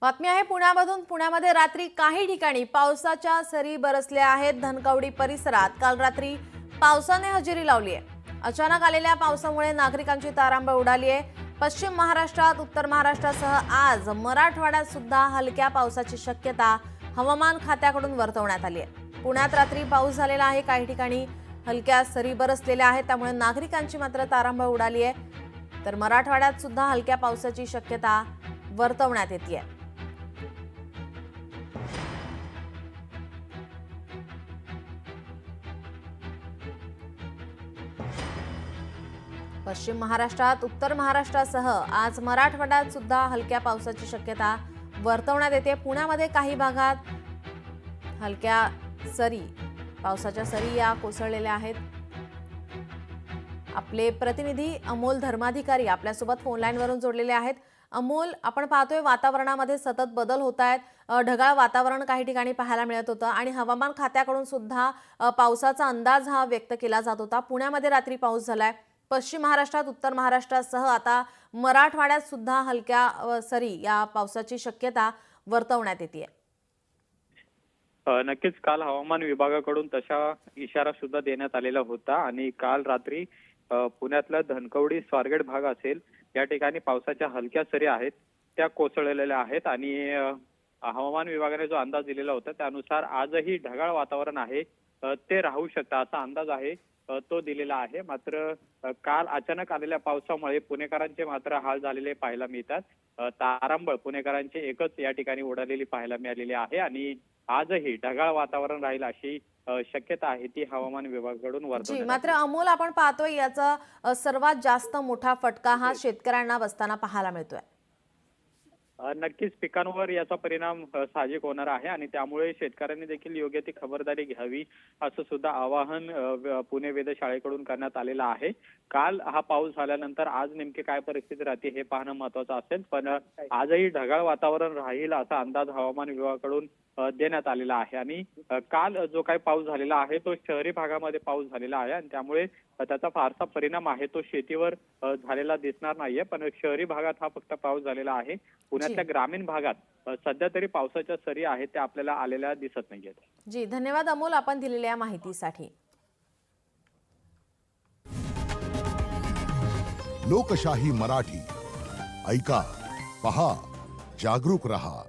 बातमी आहे पुण्यामधून। पुण्यामध्ये रात्री काही ठिकाणी पावसाच्या सरी बरसल्या आहेत। धनकवडी परिसरात काल रात्री पावसाने हजेरी लावली आहे। अचानक आलेल्या पावसामुळे नागरिकांची तारांबळ उडाली आहे। पश्चिम महाराष्ट्रात, उत्तर महाराष्ट्रासह आज मराठवाड्यात सुद्धा हलक्या पावसाची शक्यता हवामान खात्याकडून वर्तवण्यात आली आहे। पुण्यात रात्री पाऊस झालेला आहे। काही ठिकाणी हलक्या सरी बरसलेल्या आहेत, त्यामुळे नागरिकांची मात्र तारांबळ उडाली आहे। तर मराठवाड्यात सुद्धा हलक्या पावसाची शक्यता वर्तवण्यात येते आहे। पश्चिम महाराष्ट्रात, उत्तर महाराष्ट्रासह आज मराठवाड्यात सुद्धा हलक्या पावसाची शक्यता वर्तवण्यात येते। पुण्यामध्ये काही भागात हलक्या सरी, पावसाच्या सरी या कोसळलेल्या आहेत। आपले प्रतिनिधी अमोल धर्माधिकारी आपल्यासोबत फोन लाईनवरून जोडलेले आहेत। अमोल, आपण पाहतोय वातावरणामध्ये सतत बदल होत आहेत। ढगाळ वातावरण काही ठिकाणी पाहायला मिळत होतं आणि हवामान खात्याकडून सुद्धा पावसाचा अंदाज हा व्यक्त केला जात होता। पुण्यामध्ये रात्री पाऊस झालाय। पश्चिम महाराष्ट्रात, उत्तर महाराष्ट्रासह आता मराठवाड्यात सुद्धा हलक्या सरी या पावसाची शक्यता वर्तवण्यात येते। नक्कीच काल हवामान विभागाकडून तशा इशारा सुद्धा देण्यात आलेला होता आणि काल रात्री पुण्यातला धनकवडी स्वारगेट भाग असेल या ठिकाणी पावसाच्या हलक्या सरी आहेत त्या कोसळलेल्या आहेत आणि हवामान विभागाने जो अंदाज दिलेला होता त्यानुसार आजही ढगाळ वातावरण आहे ते राहू शकतं असा अंदाज आहे तो दिलेला आहे। मात्र काल अचानक आलेल्या पावसामुळे पुणेकरांचे मात्र हाल झालेले पाहायला मिळतात। तारांबळ पुणेकरांचे एकच या ठिकाणी उडालेली पाहायला मिळालेली आहे आणि आजही ढगाळ वातावरण राहील अशी शक्यता आहे ती हवामान विभागाकडून वर्तवण्यात। मात्र अमोल, आपण पाहतोय याचा सर्वात जास्त मोठा फटका हा शेतकऱ्यांना बसताना पाहायला मिळतोय। नक्कीच पिकांवर याचा परिणाम साहजिक होणार आहे आणि त्यामुळे शेतकऱ्यांनी देखील योग्य ती खबरदारी घ्यावी असं सुद्धा आवाहन पुणे वेधशाळेकडून करण्यात आलेलं आहे। काल हा पाऊस झाल्यानंतर आज नेमकी काय परिस्थिती राहते हे पाहणं महत्वाचं असेल, पण आजही ढगाळ वातावरण राहील असा अंदाज हवामान विभागाकडून देण्यात आलेला आहे आणि काल जो काही पाऊस झालेला आहे तो शहरी भागामध्ये पाऊस झालेला आहे आणि त्यामुळे त्याचा फारसा परिणाम आहे तो शेतीवर झालेला दिसणार नाहीये, पण शहरी भागात हा फक्त पाऊस झालेला आहे। पुण्यातल्या ग्रामीण भागात सध्या तरी पावसाच्या सरी आहेत त्या आपल्याला आलेल्या दिसत नाहीयेत। जी, धन्यवाद अमोल आपण दिलेल्या माहितीसाठी। लोकशाही मराठी ऐका, पहा, जागरूक रहा।